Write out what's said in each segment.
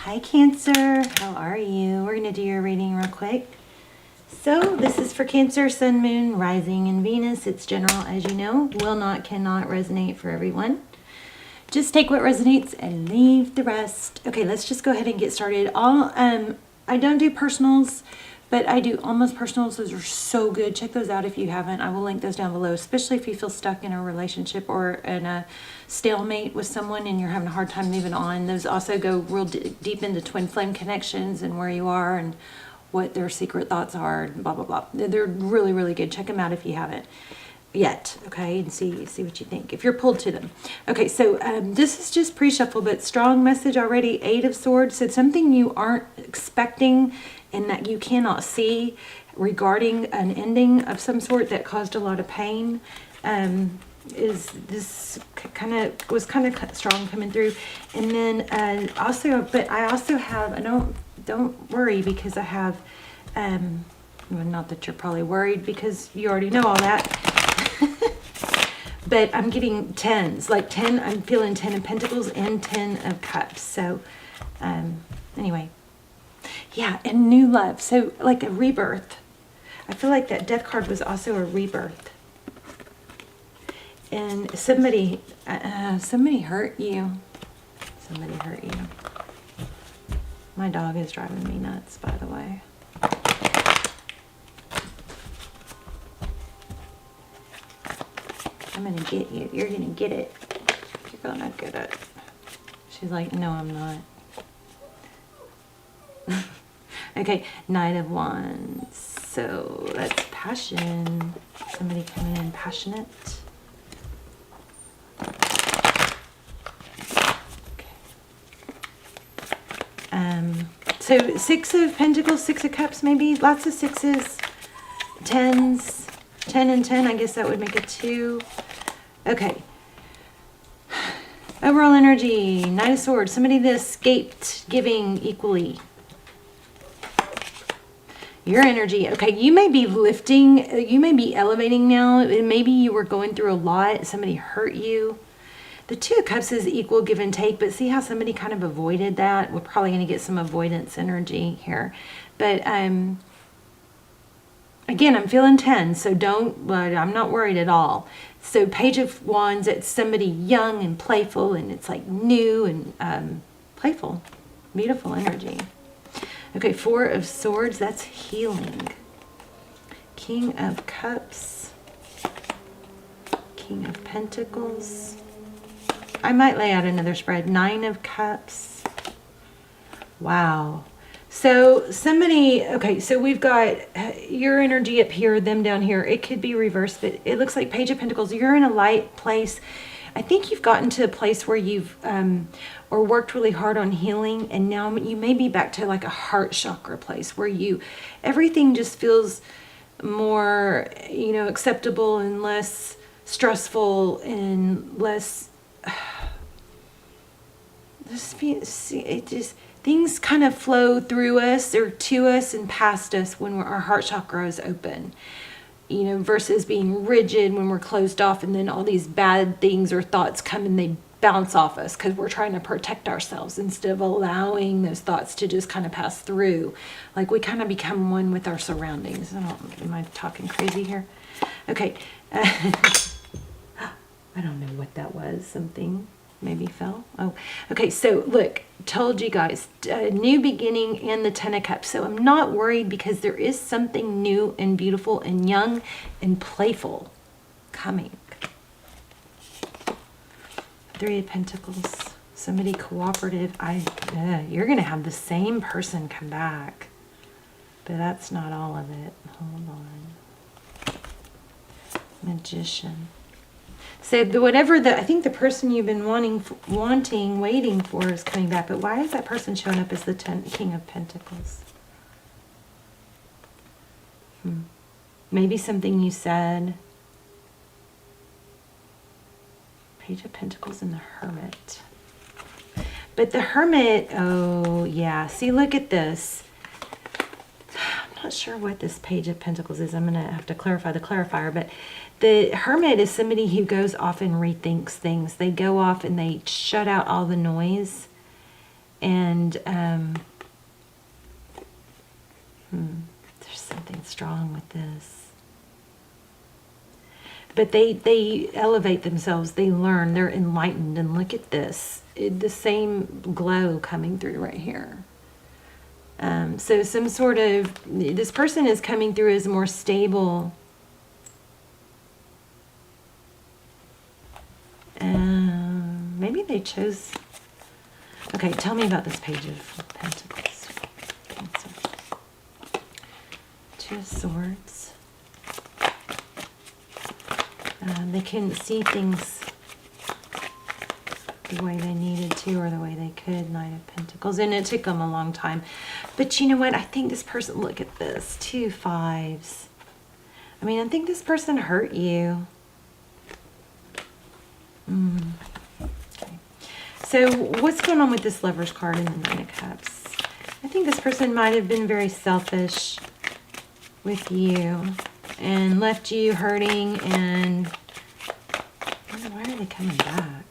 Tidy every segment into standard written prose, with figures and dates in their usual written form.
Hi Cancer, how are you? We're going to do your reading real quick. So this is for Cancer, Sun, Moon, Rising, and Venus. It's general, as you know. Will not, cannot resonate for everyone. Just take what resonates and leave the rest. Okay, let's just go ahead and get started. I don't do personals, but I do almost personals. Those are so good. Check those out if you haven't. I will link those down below, especially if you feel stuck in a relationship or in a stalemate with someone and you're having a hard time moving on. Those also go real deep into twin flame connections and where you are and what their secret thoughts are and blah, blah, blah. They're really, really good. Check them out if you haven't yet, okay, and see what you think if you're pulled to them. Okay, so this is just pre-shuffle, but strong message already. 8 of Swords. So it's something you aren't expecting and that you cannot see regarding an ending of some sort that caused a lot of pain. Is this was kind of strong coming through. And then also, but I also have, don't worry, because I have well, not that you're probably worried because you already know all that. But I'm getting 10s, like 10, I'm feeling 10 of Pentacles and 10 of Cups. So anyway, yeah, and new love. So like a rebirth. I feel like that Death card was also a rebirth. And somebody hurt you. Somebody hurt you. My dog is driving me nuts, by the way. I'm gonna get you. You're gonna get it. You're gonna get it. She's like, no, I'm not. Okay, Knight of Wands. So that's passion. Somebody coming in passionate. So 6 of Pentacles, 6 of Cups, maybe. Lots of 6s, 10s, 10 and 10. I guess that would make a 2. Okay. Overall energy, Knight of Swords. Somebody that escaped giving equally. Your energy. Okay, you may be lifting. You may be elevating now. Maybe you were going through a lot. Somebody hurt you. The 2 of Cups is equal give and take, but see how somebody kind of avoided that? We're probably going to get some avoidance energy here. But again, I'm feeling 10, so I'm not worried at all. So Page of Wands, it's somebody young and playful, and it's like new and playful. Beautiful energy. Okay, 4 of Swords, that's healing. King of Cups. King of Pentacles. I might lay out another spread. 9 of Cups. Wow. So somebody, okay, so we've got your energy up here, them down here. It could be reversed, but it looks like Page of Pentacles. You're in a light place. I think you've gotten to a place where you've or worked really hard on healing, and now you may be back to like a heart chakra place where everything just feels more, acceptable and less stressful and less things kind of flow through us or to us and past us when our heart chakra is open, versus being rigid when we're closed off, and then all these bad things or thoughts come and they bounce off us because we're trying to protect ourselves instead of allowing those thoughts to just kind of pass through. Like we kind of become one with our surroundings. Am I talking crazy here? Okay. I don't know what that was. Something maybe fell. Oh, okay. So look, told you guys, new beginning and the 10 of Cups. So I'm not worried because there is something new and beautiful and young and playful coming. 3 of Pentacles. Somebody cooperative. You're going to have the same person come back. But that's not all of it. Hold on. Magician. So I think the person you've been waiting for is coming back. But why is that person showing up as the King of Pentacles? Maybe something you said. Page of Pentacles and the Hermit. But the Hermit, oh yeah. See, look at this. I'm not sure what this Page of Pentacles is. I'm going to have to clarify the clarifier, but the Hermit is somebody who goes off and rethinks things. They go off and they shut out all the noise And there's something strong with this. But they elevate themselves. They learn. They're enlightened. And look at this. The same glow coming through right here. So some sort of... This person is coming through as more stable. Maybe they chose... Okay, tell me about this Page of Pentacles. Cancer. Two of Swords. They couldn't see things the way they needed to or the way they could. Knight of Pentacles. And it took them a long time. But you know what? I think this person... Look at this. 2 5s. I mean, I think this person hurt you. Okay. So what's going on with this Lover's card and the 9 of Cups? I think this person might have been very selfish with you and left you hurting, and I wonder, why are they coming back?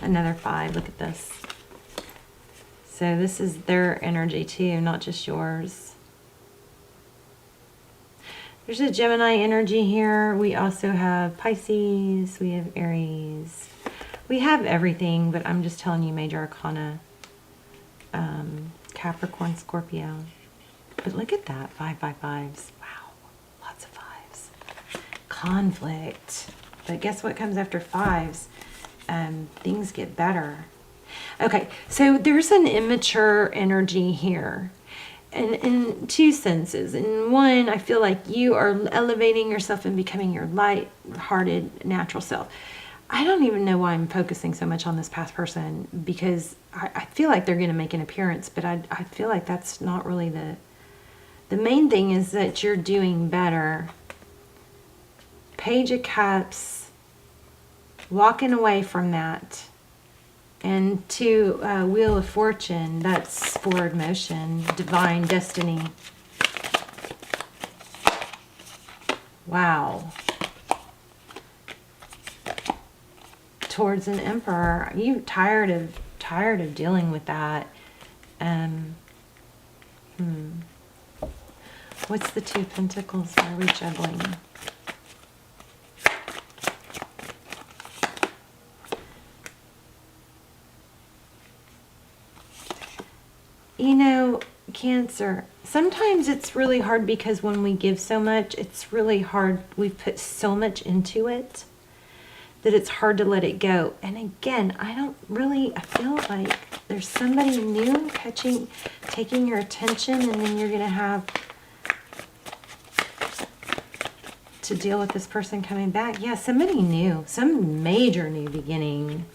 Another 5. Look at this. So this is their energy too, not just yours. There's a Gemini energy here. We also have Pisces. We have Aries. We have everything, but I'm just telling you Major Arcana. Capricorn, Scorpio. But look at that. 5 5 5s. Wow. Lots of 5s. Conflict. But guess what comes after 5s? Things get better. Okay, so there's an immature energy here. And in 2 senses. In one, I feel like you are elevating yourself and becoming your light-hearted, natural self. I don't even know why I'm focusing so much on this past person, because I feel like they're going to make an appearance, but I feel like that's not really the main thing. Is that you're doing better. Page of Cups, walking away from that. And to Wheel of Fortune, that's forward motion, divine destiny. Wow. Towards an Emperor. Are you tired of dealing with that? What's the 2 Pentacles? Why are we juggling? You know, Cancer, sometimes it's really hard because when we give so much, it's really hard. We've put so much into it that it's hard to let it go. And again, I feel like there's somebody new taking your attention, and then you're going to have to deal with this person coming back. Yeah, somebody new, some major new beginning.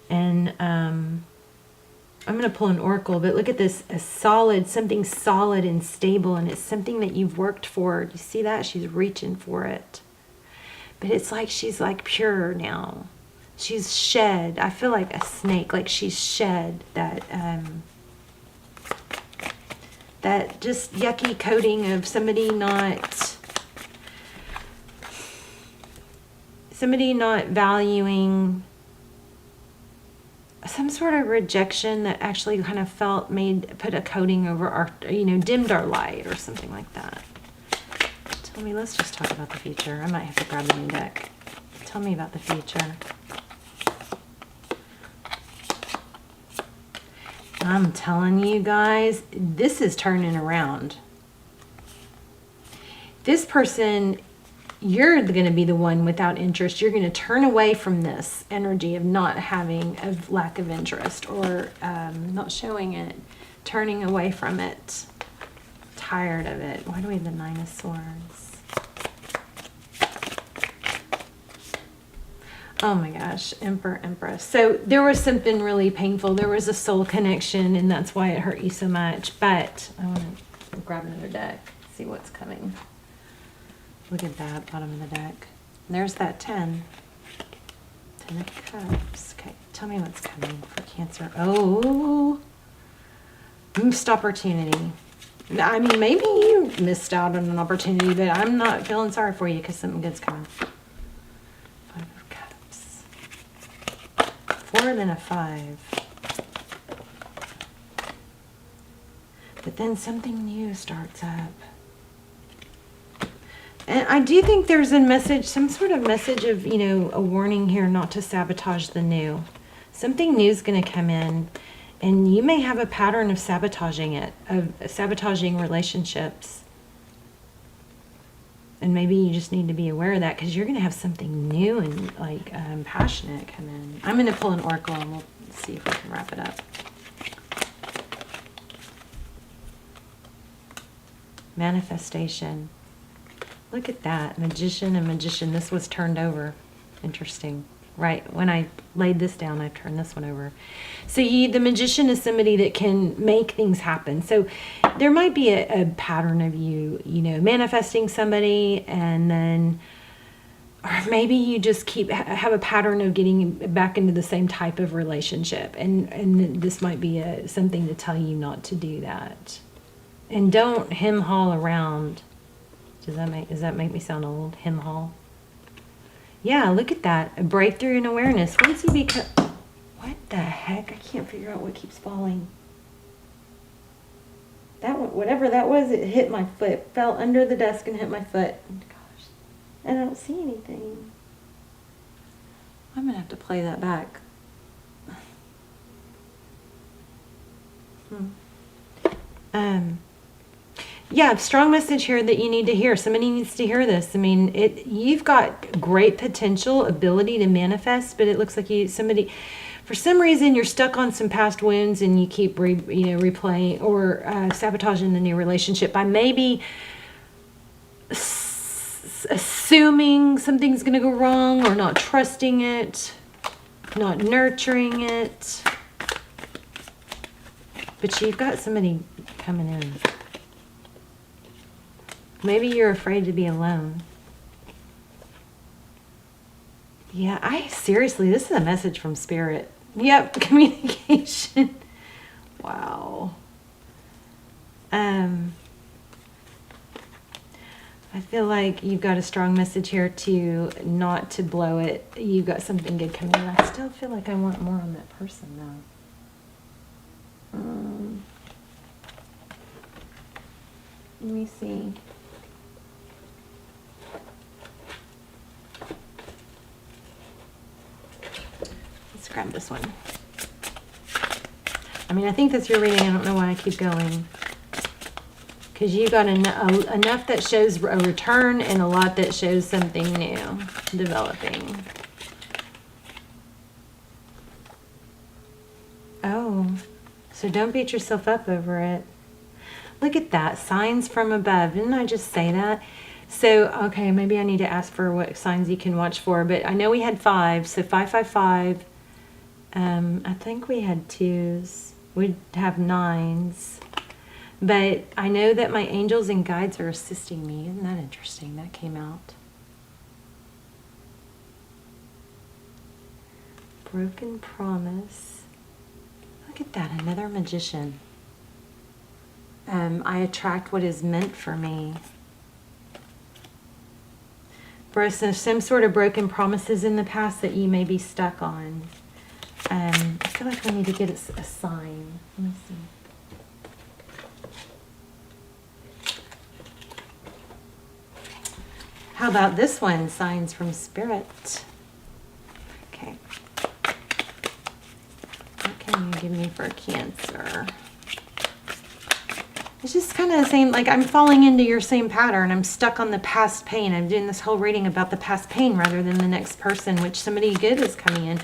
And, I'm going to pull an oracle, but look at this, something solid and stable, and it's something that you've worked for. You see that? She's reaching for it. But it's like she's like pure now. She's shed. I feel like a snake, like she's shed that just yucky coating of somebody not valuing, some sort of rejection that actually kind of put a coating over our, dimmed our light or something like that. Tell me, let's just talk about the future. I might have to grab a new deck. Tell me about the future. I'm telling you guys, this is turning around. This person, you're going to be the one without interest. You're going to turn away from this energy of of lack of interest, or not showing it, turning away from it. Tired of it. Why do we have the 9 of Swords? Oh my gosh, Emperor, Empress. So there was something really painful. There was a soul connection, and that's why it hurt you so much. But I want to grab another deck, see what's coming. Look at that, bottom of the deck. There's that 10. 10 of Cups. Okay, tell me what's coming for Cancer. Oh, missed opportunity. I mean, maybe you missed out on an opportunity, but I'm not feeling sorry for you because something good's coming. 5 of Cups. 4 and then a 5. But then something new starts up. And I do think there's a message, some sort of message of, you know, a warning here not to sabotage the new. Something new is going to come in, and you may have a pattern of sabotaging it, of sabotaging relationships. And maybe you just need to be aware of that, because you're going to have something new and like passionate come in. I'm going to pull an oracle and we'll see if we can wrap it up. Manifestation. Look at that. Magician and magician. This was turned over. Interesting. Right. When I laid this down, I turned this one over. So the magician is somebody that can make things happen. So there might be a pattern of you know, manifesting somebody, and then, or maybe you just have a pattern of getting back into the same type of relationship. And this might be something to tell you not to do that. And don't hem-haul around. Does that make me sound old? Hem-haul? Yeah, look at that. A breakthrough in awareness. Once you become... What the heck? I can't figure out what keeps falling. That one, whatever that was, it hit my foot. Fell under the desk and hit my foot. Gosh. I don't see anything. I'm going to have to play that back. Yeah, strong message here that you need to hear. Somebody needs to hear this. I mean, you've got great potential, ability to manifest, but it looks like for some reason, you're stuck on some past wounds, and you keep replaying or sabotaging the new relationship by maybe assuming something's going to go wrong, or not trusting it, not nurturing it. But you've got somebody coming in. Maybe you're afraid to be alone. Yeah, seriously, this is a message from Spirit. Yep, communication. Wow. I feel like you've got a strong message here to not to blow it. You've got something good coming in. I still feel like I want more on that person, though. Let me see. Let's grab this one. I mean, I think that's your reading. I don't know why I keep going. Because you got enough that shows a return and a lot that shows something new developing. Oh, so don't beat yourself up over it. Look at that. Signs from above. Didn't I just say that? So, okay, maybe I need to ask for what signs you can watch for. But I know we had 5. So 555. I think we had 2s. We'd have 9s. But I know that my angels and guides are assisting me. Isn't that interesting? That came out. Broken promise. Look at that. Another magician. I attract what is meant for me. Some sort of broken promises in the past that you may be stuck on. I feel like we need to get a sign. Let me see. How about this one? Signs from Spirit. Okay. What can you give me for Cancer? It's just kind of the same, like I'm falling into your same pattern. I'm stuck on the past pain. I'm doing this whole reading about the past pain rather than the next person, which somebody good is coming in.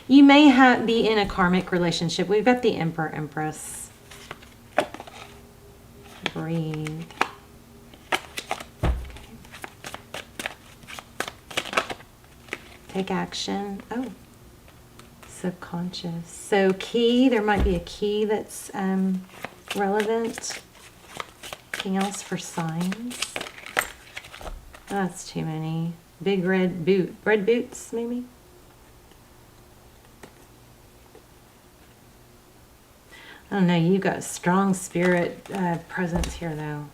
You may be in a karmic relationship. We've got the Emperor, Empress. Breathe. Take action. Oh, subconscious. So key, there might be a key that's relevant. Anything else for signs? That's too many. Big red boot. Red boots, maybe? I don't know. You've got strong spirit presence here, though.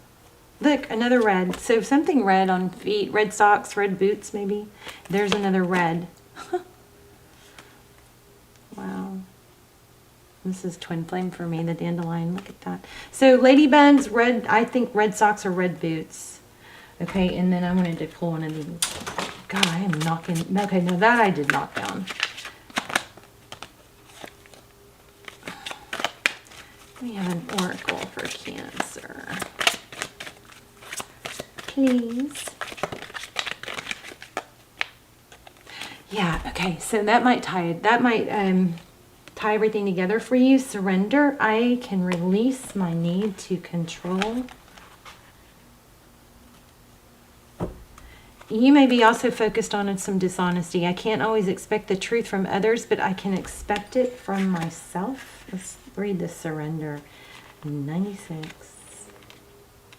Look, another red. So something red on feet. Red socks, red boots, maybe. There's another red. Wow. This is twin flame for me, the dandelion. Look at that. So ladybugs, red, I think red socks or red boots. Okay, and then I wanted to pull one of these. God, I am knocking. Okay, no, that I did knock down. We have an oracle for Cancer. Please. Yeah, okay, so that might tie everything together for you. Surrender. I can release my need to control. You may be also focused on some dishonesty. I can't always expect the truth from others, but I can expect it from myself. Let's read the surrender. 96.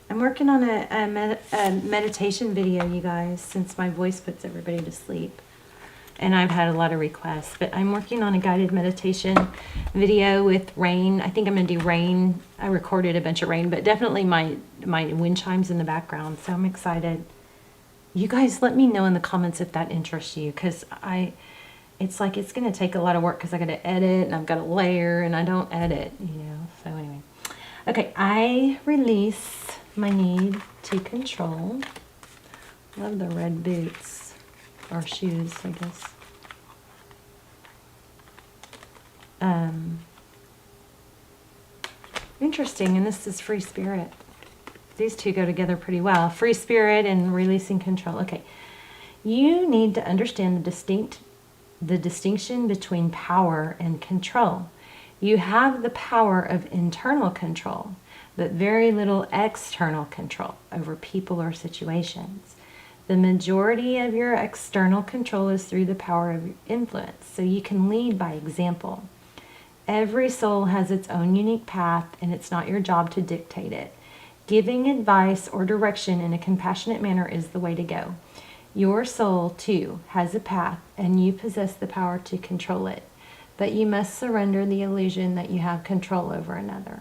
I'm working on a meditation video, you guys, since my voice puts everybody to sleep. And I've had a lot of requests, but I'm working on a guided meditation video with rain. I think I'm going to do rain. I recorded a bunch of rain, but definitely my wind chimes in the background, so I'm excited. You guys let me know in the comments if that interests you, because it's like it's going to take a lot of work because I got to edit and I've got to layer and I don't edit, you know. So anyway. Okay, I release my need to control. Love the red boots or shoes, I guess. Interesting, and this is free spirit. These two go together pretty well. Free spirit and releasing control. Okay. You need to understand the distinction between power and control. You have the power of internal control, but very little external control over people or situations. The majority of your external control is through the power of influence, so you can lead by example. Every soul has its own unique path, and it's not your job to dictate it. Giving advice or direction in a compassionate manner is the way to go. Your soul, too, has a path, and you possess the power to control it. But you must surrender the illusion that you have control over another.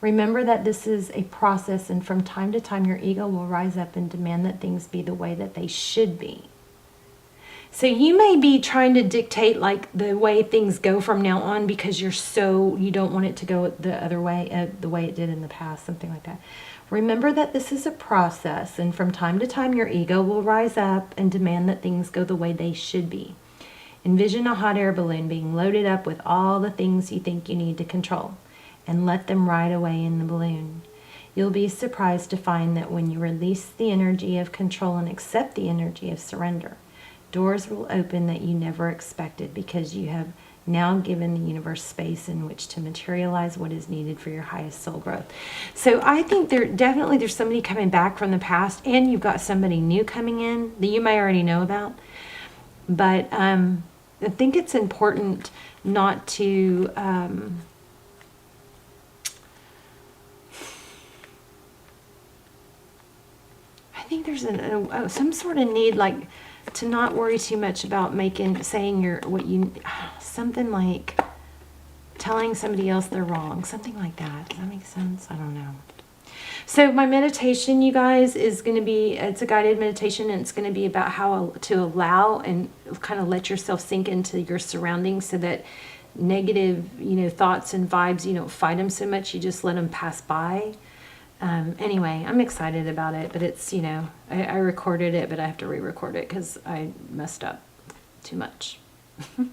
Remember that this is a process, and from time to time your ego will rise up and demand that things be the way that they should be. So you may be trying to dictate like the way things go from now on because you don't want it to go the other way, the way it did in the past, something like that. Remember that this is a process, and from time to time your ego will rise up and demand that things go the way they should be. Envision a hot air balloon being loaded up with all the things you think you need to control, and let them ride away in the balloon. You'll be surprised to find that when you release the energy of control and accept the energy of surrender, doors will open that you never expected because you have now given the universe space in which to materialize what is needed for your highest soul growth. So I think there's somebody coming back from the past, and you've got somebody new coming in that you may already know about. But I think it's important not to I think there's some sort of need, like, to not worry too much about something like telling somebody else they're wrong, something like that. Does that make sense? I don't know. So my meditation, you guys, is going to be, it's a guided meditation, and it's going to be about how to allow and kind of let yourself sink into your surroundings so that negative, thoughts and vibes, you don't fight them so much, you just let them pass by. Anyway, I'm excited about it, but it's, I recorded it, but I have to re-record it because I messed up too much. All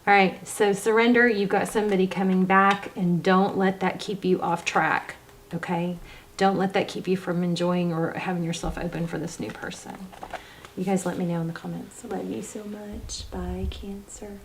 right, so surrender. You've got somebody coming back, and don't let that keep you off track, okay? Don't let that keep you from enjoying or having yourself open for this new person. You guys let me know in the comments. I love you so much. Bye, Cancer.